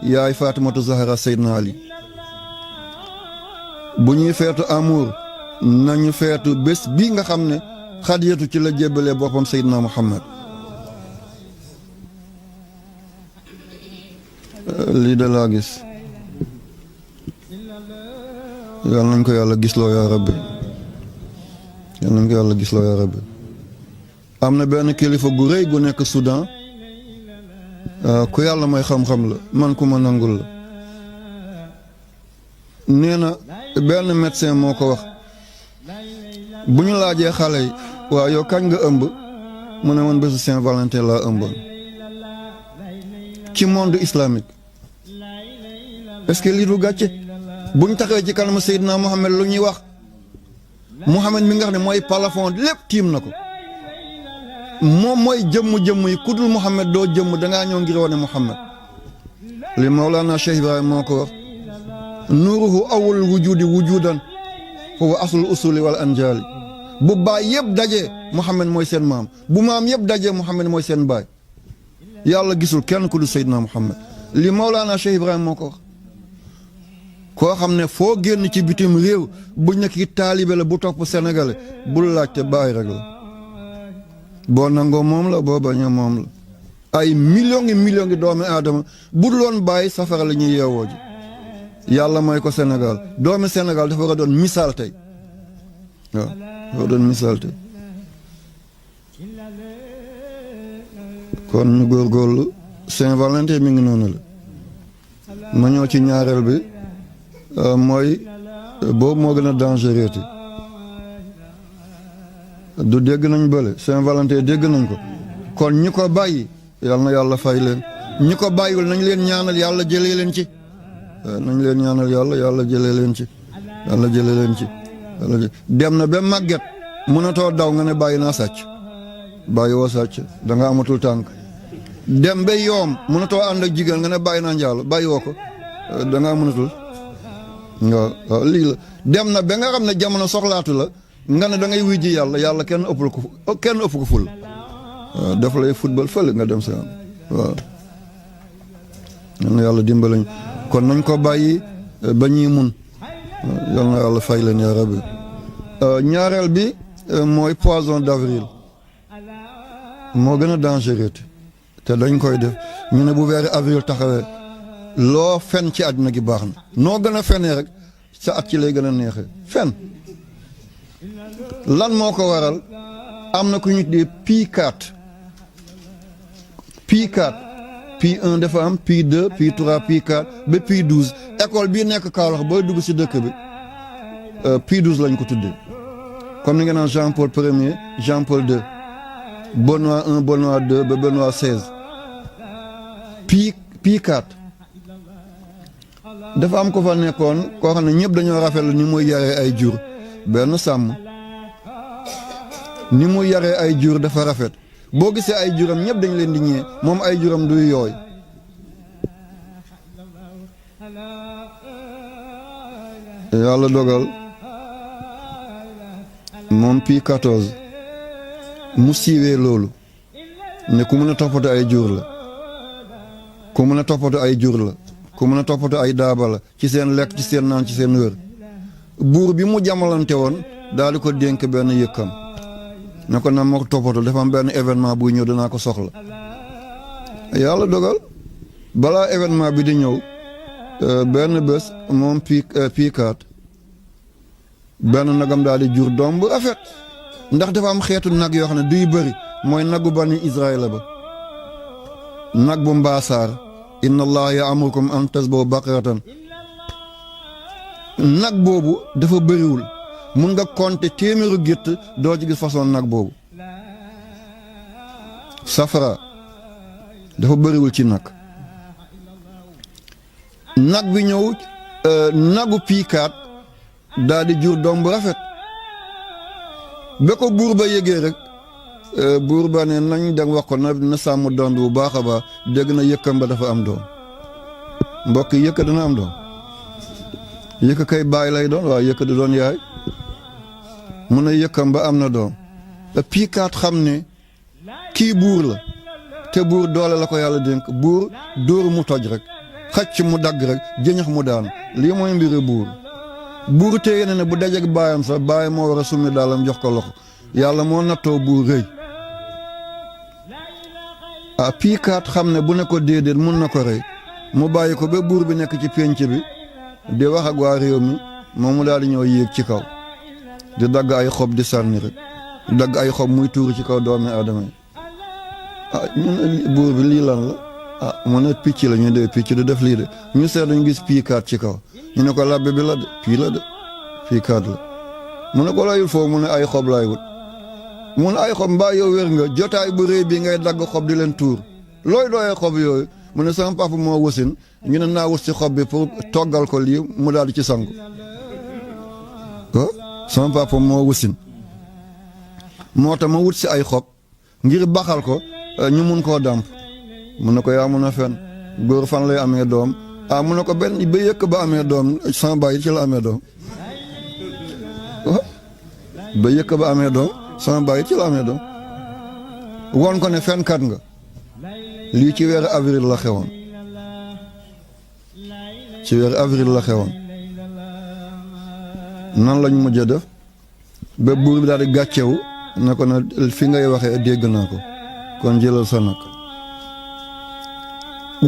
yaay Fatimatu Zahra Seydina Ali bu ñuy feetu amour nañu feetu bés bii nga xam ne Xadijatu ci la jébbalee boppam Seydina Muhammad lii de laa gis yal nañ ko yàlla gisloo yaa rabbi yal nañ ko yàlla gisloo yaa rabbi am na benn kilifa gu rëy gu nekk Soudan ku yàlla may xam-xam la man ku ma nangul la nee na benn médecin moo ko wax bu ñu laajee xale yi waaw yow kañ nga ëmb mu ne man bésu Saint-Valentin laa ëmboon ci monde islamique est-ce que lii du gàcce bu ñu taxawee ci kanam Seydina Mohamed lu ñuy wax Mohamed mi nga xam ne mooy plafond lépp tiim na ko moom mooy jëmm yi ku dul Mohamed doo jëmm dangaa ñëw ngir wane Mohamed li Mawlana Cheikh Ibrahima moo ko wax nuuruhu awwal wujudi wujudan huwa aslul usuli wal anjaali bu baay yëpp dajee Mohamed mooy seen maam bu maam yëpp dajee Mohamed mooy seen baay yàlla gisul kenn ku dul Seydina Mohamed li Mawlana Cheikh Ibrahima moo ko wax koo xam ne foo génn ci bitim réew buñ nekk ki taalibe la bu topp sénégalais bul laajte baay rek la boo nangoo moom la boo bañee moom la ay millions ngi doomi aadama bu dul woon bàyyi safara la ñuy yeewoo ji yàlla mooy ko Sénégal doomi Sénégal dafa war a doon misaal tey waaw dafa war a doon misaal tey kon ñu góorgóorlu Saint-Valentin mi ngi noonu la ma ñëw ci ñaareel bi mooy boobu moo gën a dangereux du dégg nañ bële Saint-Valentin dégg nañ ko kon ñi ko bàyyi yal na yàlla fay leen ñi ko bàyyiwul nañ leen ñaanal yàlla jëlee leen ci nañ leen ñaanal yàlla jëlee leen ci yàlla jëlee leen ci dem na ba màgget mënatoo daw nga ne bàyyi naa sàcc bàyyi woo sàcc da nga amatul tànk dem ba yoom mënatoo ànd ak jigéen nga ne bàyyi naa njaalo bàyyi woo ko da ngaa mënatul waaw lii la dem na ba nga xam ne jamono soxlaatu la nga ne da ngay wuy ji yàlla kenn ëpp ko ful waaw daf lay football fële nga dem sa waaw na yàlla dimbalañ kon nañ ko bàyyi ba ñuy mun yal na yàlla fay leen yaa rabbi ñaareel bi mooy poisson d'avril moo gën a dangereux te dañ koy def ñu ne bu weeri avril taxawee loo fen ci àddina gi baax na noo gën a fenee rek sa at ci lay gën a neexee fen lan moo ko waral am na ku ñu tuddee P4 P1 dafa am P2 P3 P4 ba P12 école bii nekk Kaolack booy dugg si dëkk bi Pie XII lañ ko tuddee comme ni nga naan Jean Paul Ier Jean Paul II Benoît I Benoît II ba Benoît XVI Pie IV dafa am ko fa nekkoon koo xam ne ñëpp dañoo rafetlu ni muy yaree ay jur benn sàmm ni muy yaree ay jur dafa rafet boo gisee ay juram ñëpp dañ leen di ñee moom ay juram duy yooy yàlla dogal moom Pie XIV mu siiwee loolu ne ku mën a toppatoo ay jur la ku mën a toppatoo ay jur la ku mën a toppatoo ay daaba la ci seen lekk ci seen naan ci seen wér buur bi mu jamalante woon daal di ko dénk benn yëkkam ne ko na ma ko toppatoo dafa am benn événement buy ñëw danaa ko soxla yàlla dogal balaa événement bi di ñëw benn bés moom Pie IV benn nagam daal di jur doom bu rafet ndax dafa am xeetu nag yoo xam ne duy bëri mooy nagu bani Israël ba nag bu mbaasaar inna allaha ya'murukum an tasbahu baqaratan nag boobu dafa bëriwul mun nga compter téeméeru gétt doo ci gis façon nag boobu safara dafa bëriwul ci nag bi ñëw nagu Pie IV daal di jur doom bu rafet ba ko buur ba yëgee rek buur ba ne nañ dem wax ko na sàmm doom bi bu baax a baax dégg na yëkkam ba dafa am doom mbokk yëkk dana am doom yëkk kay baay lay doon waaye yëkk du doon yaay mu ne yëkkam ba am na doom te Pie IV xam ne kii buur la te buur doole la ko yàlla dénk buur dóor mu toj rek xacc mu dagg rek jëñax mu daan lii mooy mbiri buur téye na ne bu dajeek baayam sax baay moo war a summi daalam jox ko loxo yàlla moo nattoo buur rëy Pie IV xam ne bu ne ko déedéet mun na ko rey mu bàyyi ko ba buur bi nekk ci pénc bi di wax ak waa réew mi moom mu daal di ñëw yéeg ci kaw di dagg ay xob di sànni rek dagg ay xob muy tuuru ci kaw doomi aadama yi ñu ne buur bi lii lan la mu ne picc la ñu dee picc du def lii de ñu seet dañu gis Pie IV ci kaw ñu ne ko labbe bi la de Pie IV la mu ne ko layul foofu mu ne ay xob laay wut mu ne ay xob mbaa yow wér nga jotaay bu réy bi ngay dagg xob di leen tuur looy dooyee xob yooyu mu ne sama papa moo wasin ñu ne naa wut si xob bi pour toggal ko lii mu daal di ci sangu sama papa moo wasin moo tax ma wut si ay xob ngir baxal ko ñu mun koo dàmp mu ne ko yaa mun a fen góor fan lay amee doom mu ne ko benn ba yëkk ba amee doom sama baay ci la amee doom ba yëkk ba amee doom sama baay ci la amee doom woon ko ne fenkat nga lii ci weeru avril la xewoon nan lañ mujj def ba buur bi daal di gàccewu ne ko na fi ngay waxee dégg naa ko kon jëlal sa nag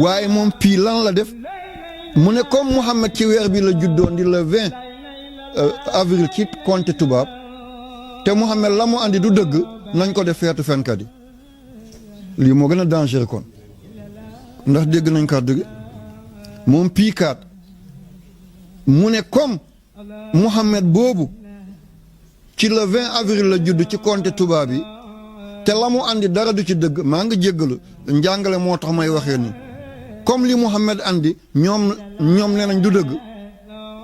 waaye moom Pie lan la def mu ne comme Mouhamed ci weer bi la juddoon di le 20 avril ci compte tubaab te Mouhamed la mu andi du dëgg nañ ko def feetu fenkat yi lii moo gën a danger kon ndax dégg nañ kàddu gi moom Pie IV mu ne comme Mouhamed boobu ci le 20 avril la judd ci compte tubaab yi te la mu andi dara du ci dëgg maa ngi jéggalu njàngale moo tax may waxee nii comme li Mouhamed andi ñoom nee nañ du dëgg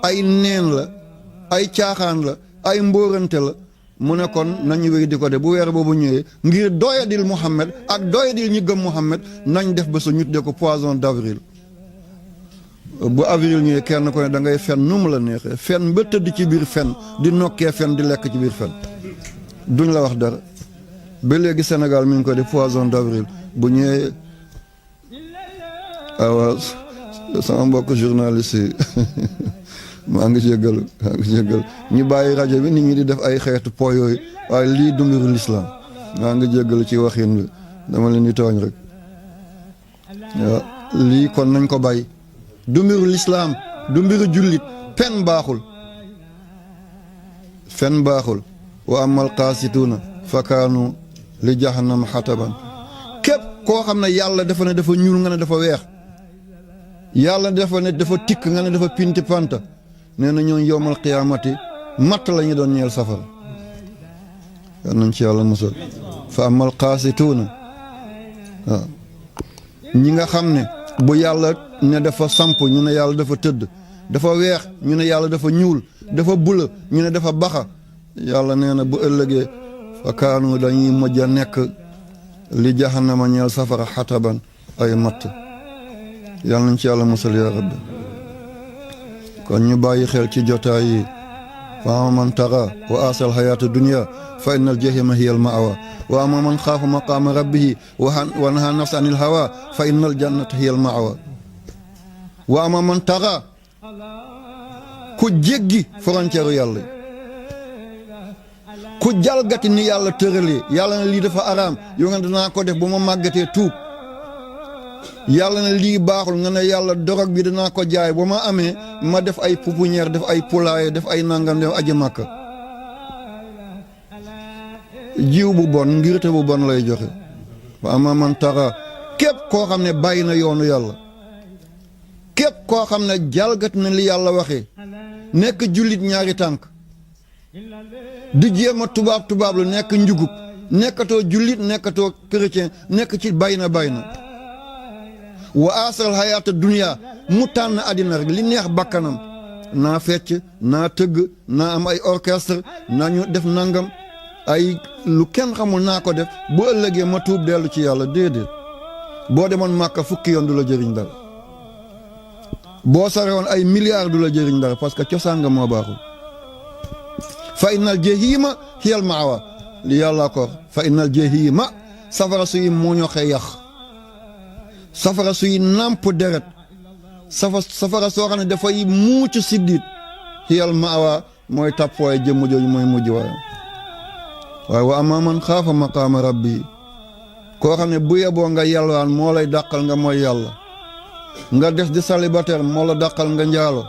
ay neen la ay caaxaan la ay mbóorante la mu ne kon nañu wéy di ko de bu weer boobu ñëwee ngir doyadil Mouhamed ak doyadil ñi gëm Mouhamed nañ def ba sa ñu tuddee ko poisson d'avril bu avril ñëwee kenn ko ne da ngay fen nu mu la neexee fen ba tëdd ci biir fen di nokkee fen di lekk ci biir fen duñ la wax dara ba léegi Sénégal mi ngi ko def poisson d'avril bu ñëwee waaw sama mbokk journaliste yi maa ngi jéggalu ñu bàyyi rajo bi nit ñi di def ay xeetu po yooyu waaye lii du mbiru lislaam maa ngi jéggalu ci waxin bi dama leen di tooñ rek waaw lii kon nañ ko bàyyi du mbiru lislaam du mbiru jullit fen baaxul wa amal qaasituuna fa kaanu li jahannam xataban képp koo xam ne yàlla dafa ne dafa ñuul nga ne dafa weex yàlla dafa ne dafa tikk nga ne dafa pinti panta nee na ñoon yowmal qiyaamati matt la ñu doon ñeel safara yal nañ ci yàlla musal fa amal qaasituuna waaw ñi nga xam ne bu yàlla ne dafa samp ñu ne yàlla dafa tëdd dafa weex ñu ne yàlla dafa ñuul dafa bula ñu ne dafa baxa yàlla nee na bu ëllëgee fa kaanu dañuy mujj a nekk li jahannama ñeel safara xataban ay matt yàlla nañ ci yàlla musal yaa rabbi kon ñu bàyyi xel ci jotaay yi fa ama man taxa wa asal xayaata dunia fa inna al jahima hiya al ma'wa wa ama man xaafa maqaama rabbihi wa naha nafsa anil hawa fa inna al jannata hiya al ma'wa wa ama man taxa ku jéggi frontière yàlla ku jalgati ni yàlla tëralee yàlla ne lii dafa araam yow nga danaa ko def bu ma màggatee tuub yàlla ne lii baaxul nga ne yàlla dorog bi danaa ko jaay ba ma amee ma def ay pouponnière def ay poulailler def ay nangam def aji màkka jiw bu bon ngirte bu bon lay joxe wa ama man tara képp koo xam ne bàyyi na yoonu yàlla képp koo xam ne jalgat na li yàlla waxee nekk jullit ñaari tànk di jéem a tubaab lu nekk njugub nekkatoo jullit nekkatoo chrétien nekk ci bay na wa asal xayaata dunia mu tànn àddina rek li neex bakkanam naa fecc naa tëgg naa am ay orchestre naa ñu def nangam ay lu kenn xamul naa ko def bu ëllëgee ma tuub dellu ci yàlla déedéet boo demoon màkka fukki yoon du la jëriñ dara boo sare woon ay milliards du la jëriñ dara parce que cosaan nga moo baaxul fa innal jahima hiyal ma'wa li yàlla ko fa innal jahima safara suy muñoxe yax safara suy nàmp deret safara soo xam ne dafay muucu siddit hiyal ma'wa mooy tàppooy jëmm jooju mooy mujj waaye wa amma man xaafa maqaama rabbi koo xam ne bu yeboo nga yalwaan moo lay dàqal nga mooy yàlla nga des di célibataire moo la dàqal nga njaalo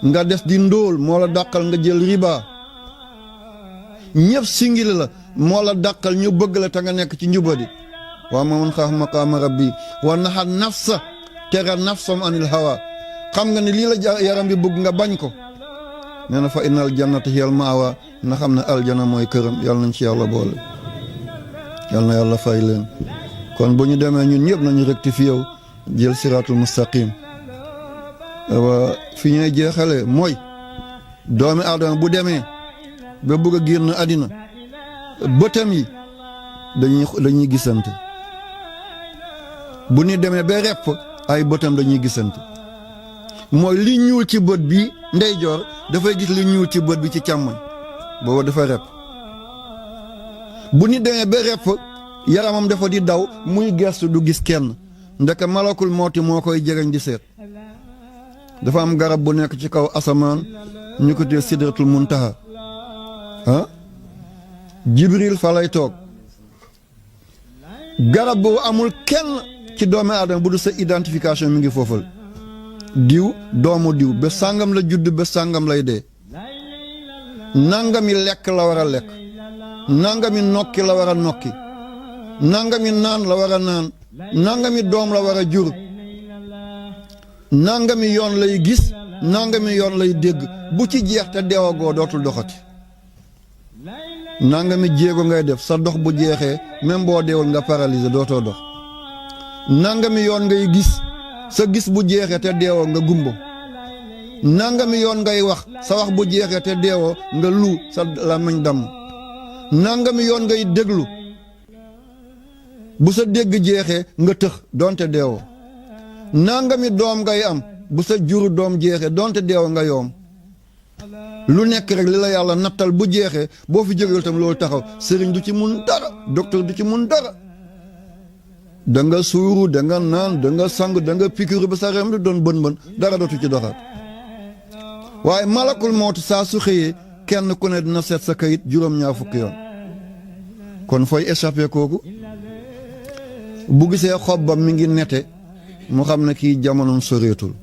nga des di ndóol moo la dàqal nga jël riba ñëpp singili la moo la dàqal ñu bëgg la te nga nekk ci njubadi waa ma man xaaf maqaama rabbi wa naxa nafsa tere nafsam anil hawa xam nga ne lii la yaram bi bëgg nga bañ ko nee na fa innal jannata hiyal ma'wa na xam ne aljana mooy këram yàlla nañ ci yàlla boole yàlla na yàlla fay leen kon bu ñu demee ñun ñëpp nañu rectifié wu jël siraatul mustaqim fi ñuy jeexale mooy doomi aadama bu demee ba bëgg a génn àddina bëtam yi dañuy gisante bu ñu demee ba repp ay bëtam dañuy gisante mooy li ñuul ci bët bi ndeyjoor dafay gis li ñuul ci bët bi ci càmmoñ booba dafa repp bu ñu demee ba repp yaramam dafa di daw muy gestu du gis kenn ndeke malakul mooti moo koy jegeñ di seet dafa am garab bu nekk ci kaw asamaan ñu ko tee sidratul muntaha jibril fa lay toog garab boobu amul kenn ci doomi aadama bu du sa identification mi ngi foofal diw doomu diw ba sàngam la judd ba sàngam lay dee nangami lekk la war a lekk nangami nokki la war a nokki nangami naan la war a naan nangami doom la war a jur nangami yoon lay gis nangami yoon lay dégg bu ci jeex te deewagoo dootul doxati nangami jéego ngay def sa dox bu jeexee même boo deewul nga paralysé dootoo dox nangami yoon ngay gis sa gis bu jeexee te deewoo nga gumbo nangami yoon ngay wax sa wax bu jeexee te deewoo nga lu sa làmmiñ damm nangami yoon ngay déglu bu sa dégg jeexee nga tëx doonte deewoo nangami doom ngay am bu sa juru doom jeexee doonte deewoo nga yoom lu nekk rek li la yàlla nattal bu jeexee boo fi jógeel tam loolu taxaw sëriñ du ci mun dara docteur du ci mun dara da nga suuru da nga naan da nga sang da nga piqûre ba sa rem di doon bën dara dootu ci doxaat waaye malakul mawtu saa su xëyee kenn ku ne dina seet sa kayit juróom-ñaar fukki yoon kon fooy échappé kooku bu gisee xob ba mi ngi nete mu xam ne kii jamonoom soreetul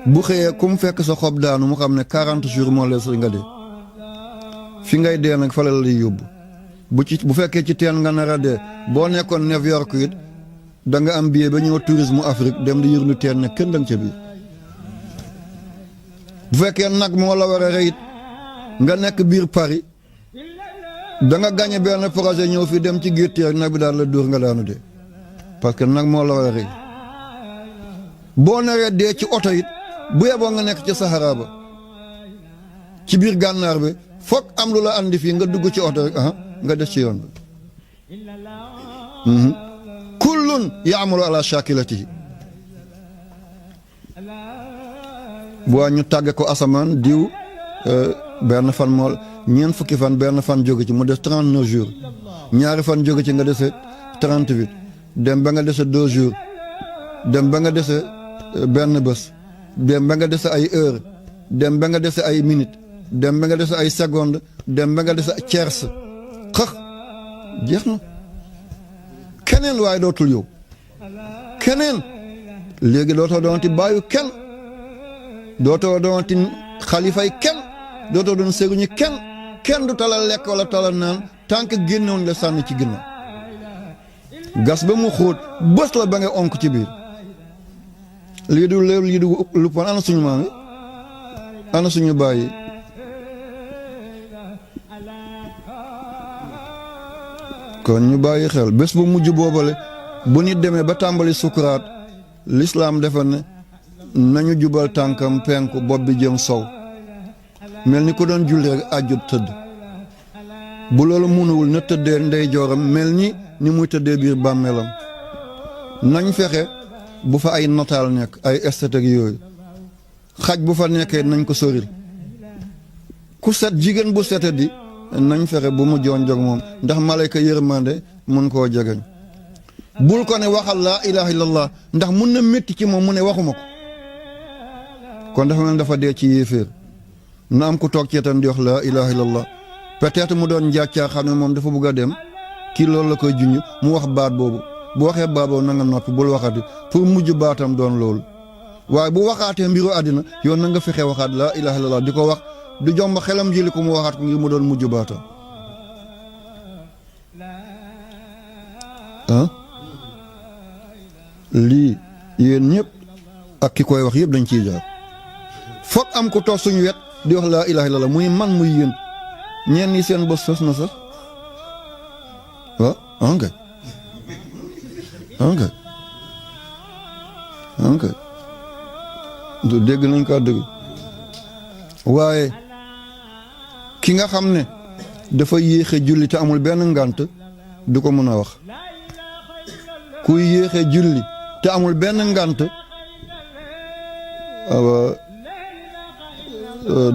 bu xëyee ku mu fekk sa xob daanu mu xam ne 40 jours moo lees nga dee fi ngay dee nag fale la lay yóbbu bu fekkee ci teen nga nar a dee boo nekkoon New York it da nga am billet ba ñëw tourisme Afrique dem di yërnu teen ne kenn danga ca biir bu fekkee nag moo la war a rey it nga nekk biir Paris da nga gagné benn projet ñëw fi dem ci gétt rek nag bi daal la dóor nga daanu dee parce que nag moo la war a rey boo naree dee ci oto it bu yeboo nga nekk ci Sahara ba ci biir gànnaar bi foog am lu la andi fii nga dugg ci oto rek nga des ci yoon bi kullun yaamalu ala shakilatihi bu ñu tàgge ko asamaan diw benn fan moo ñeent fukki fan benn fan jóge ci mu des 39 jours ñaari fan jóge ci nga dese 38 dem ba nga dese 2 jours dem ba nga dese benn bés dem ba nga dese ay heure dem ba nga dese ay minute dem ba nga dese ay seconde dem ba nga dese tiers xëx jeex na keneen waaye dootul yow keneen léegi dootoo doonati bàyyu kenn dootoo doonati xalifay kenn dootoo doon sëriñu kenn du talal lekk wala talal naan tànk génnewoon la sànni ci ginnaaw gas ba mu xóot bës la ba nga onk ci biir lii du léew lii du luppoon ana suñu maam yi ana suñu bàyyi kon ñu bàyyi xel bés bu mujj boobale bu nit demee ba tàmbali sukuraat lislaam defa ne nañu jubal tànkam penku bopp bi jëm sow mel ni ko doon julli rek àjjut tëdd bu loolu mënuwul na tëddee ndeyjooram mel ni muy tëddee biir bàmmeelam nañ fexe bu fa ay nataal nekk ay esthétique yooyu xaj bu fa nekkee nañ ko soril ku set jigéen bu sete di nañ fexe bu mu joon-jog moom ndax malayka yërmande mun koo jegeñ bul ko ne waxal laa ilaha illallah ndax mun na métti ci moom mu ne waxuma ko kon dafa mel dafa dee ci yéeféer na am ku toog ceetan di wax laa ilaha illallah peut-être mu doon njàccaa xam ne moom dafa bugg a dem kii loolu la koy junj mu wax baat boobu bu waxee baat boobu na nga noppi bul waxati pour mujj baatam doon loolu waaye bu waxaatee mbiru àddina yow na nga fexe waxaat laa ilaha illallah di ko wax du jomb xelam jili ko mu waxaat ko ngir mu doon mujj baatam lii yéen ñëpp ak ki koy wax yëpp dañ ciy jaar foog am ku toog suñu wet di wax laa ilaha illallah muy man muy yéen ñeen ñi seen bës sos na sax waaw ok du dégg nañ ko dëgg waaye ki nga xam ne dafa yéexe julli te amul benn ngànt du ko mën a wax kuy yéexe julli te amul benn ngànt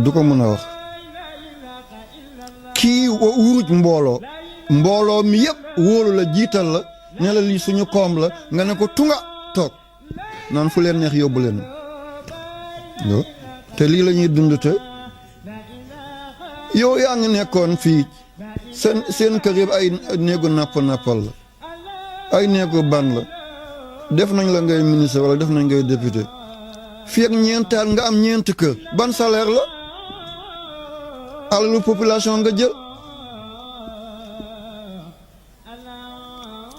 du ko mën a wax kii wuruj mbooloo mi yëpp wóolu la jiital la ne la lii suñu koom la nga ne ko tunga toog naan fu leen neex yóbbu leen te lii la ñuy dund te yow yaa ngi nekkoon fii seen kër yëpp ay néegu nappal la ay néegu ban la def nañ la ngay ministre wala def nañ ngay député fii ak ñeentaat nga am ñeenti kër ban salaire la alalu population nga jël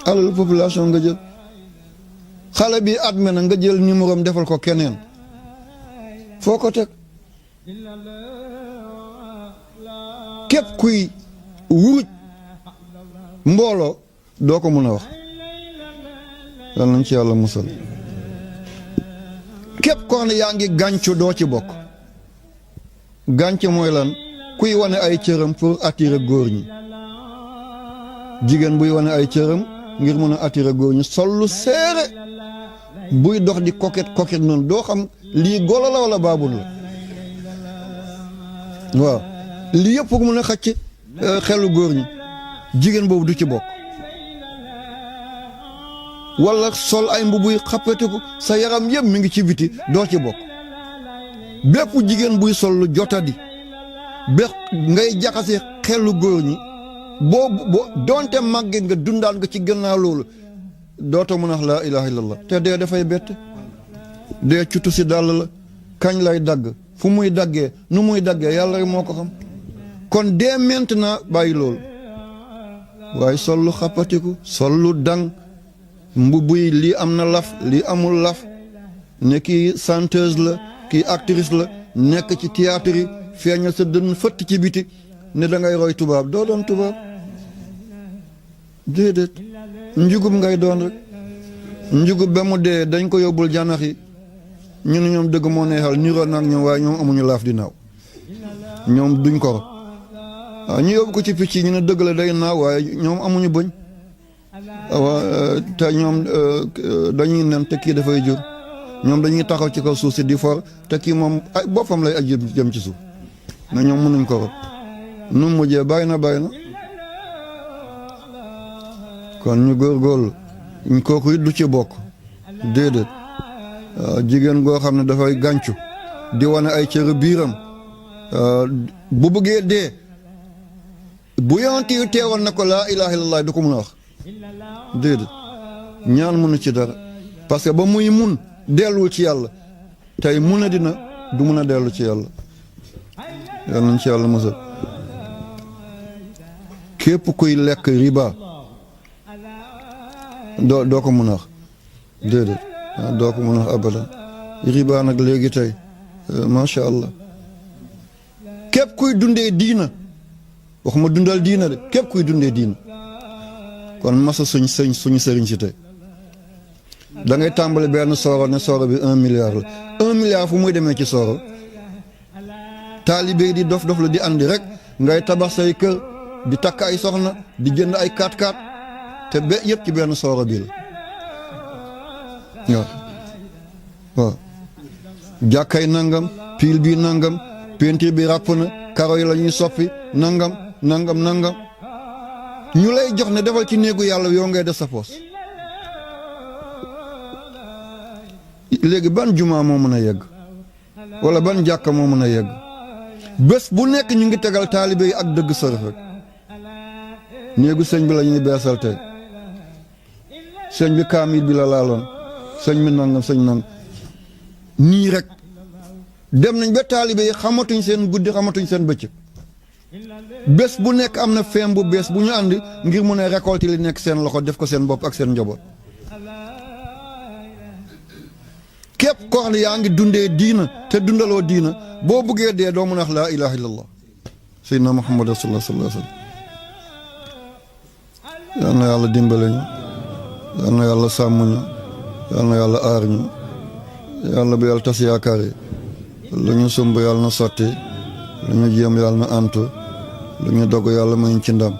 alalu population nga jël xale bi admet na nga jël numéro am defal ko keneen foo ko teg képp kuy wuruj mbooloo doo ko mën a wax yal nañ ci yàlla musal képp koo xam ne yaa ngi gàncu doo ci bokk gànc mooy lan kuy wane ay cëram pour attirer góor ñi jigéen buy wane ay cëram ngir mën a attirer góor ñi sol lu seere buy dox di coquette noonu doo xam lii golo la wala baabul la waaw lii yëpp mën a xacc xelu góor ñi jigéen boobu du ci bokk wala sol ay mbubuy xappatiku sa yaram yëpp mi ngi ci biti doo ci bokk bépp jigéen buy sol lu jotadi ba ngay jaxase xelu góor ñi boo doonte màgge nga dundaan nga ci gannaaw loolu dootoo mën a wax laa ilaha illallah te dee dafay bett dee cutu si dàll la kañ lay dagg fu muy daggee nu muy daggee yàlla rek moo ko xam kon dee maintenant bàyyi loolu waaye sol lu xappatiku sol lu dang mbubb yi lii am na laf lii amul laf ne kii chanteuse la kii actrice la nekk ci théâtre yi feeñal sa dënn fëtt ci biti ne da ngay roy tubaab doo doon tubaab déedéet njugub ngay doon rek njugub ba mu dee dañ ko yóbbul janax yi ñu ne ñoom dëgg moo neexal niroo nag ñoom waaye ñoom amuñu laaf di naaw ñoom duñ ko waaw ñu yóbbu ko ci picc yi ñu ne dëgg la day naaw waaye ñoom amuñu bëñ te ñoom dañuy nen te kii dafay jur ñoom dañuy taxaw ci kaw suuf si di for te kii moom ay boppam lay aj jëm ci suuf mais ñoom mënuñ ko nu mujjee bàyyi na kon ñu góorgóorlu kooku it du ci bokk déedéet jigéen goo xam ne dafay gàncu di wane ay cër biiram bu bëggee dee bu yonent yi teewoon na ko laa ilaha illallah du ko mun a wax déedéet ñaan mënu ci dara parce que ba muy mun delluwul ci yàlla tey mun a dina du mun a dellu ci yàlla yàlla nañ ci yàlla mosal képp kuy lekk riba doo ko mun a wax déedéet doo ko mun a wax abadan riba nag léegi tey macha allah képp kuy dundee diina waxuma dundal diina de képp kuy dundee diina kon masa suñu sëriñ si tey da ngay tàmbali benn sooro ne sooro bi 1 milliard la 1 milliard fu muy demee ci sooro taalibe di dof la di andi rek ngay tabax say kër di takk ay soxna di jënd ay 4x4 te ba yëpp ci benn sooro bi la waaw jàkkay nangam piil bi nangam peinture bi ràpp na karo yi la ñuy soppi nangam ñu lay jox ne defal ci néegu yàlla yow ngay def sa poos léegi ban jumaa moo mën a yegg wala ban jàkka moo mën a yegg bés bu nekk ñu ngi tegal taalibe yi ak dëgg sërëf rek néegu sëñ bi la ñuy beesal tey sëñ bi kaamil bi la laaloon sëñ bi nangam sëñ nangam nii rek dem nañ ba taalibe yi xamatuñ seen guddi xamatuñ seen bëccëg bés bu nekk am na feem bu bees bu ñu àndi ngir mun a récolter li nekk seen loxo def ko seen bopp ak seen njaboot képp koo xam ne yaa ngi dundee diina te dundaloo diina boo buggee dee doo mun a wax laa ilaha illallah sayyidina muhammad rasulullah sallallahu alayhi wa sallam yal na yàlla dimbale ñu yal na yàlla sàmm ñu yal na yàlla aar ñu yàlla bu yàlla tas yaakaar yi lu ñu sumb yàlla na sotti lu ñu jéem yàlla na antu lu ñu dogg yàlla mayuñ ci ndam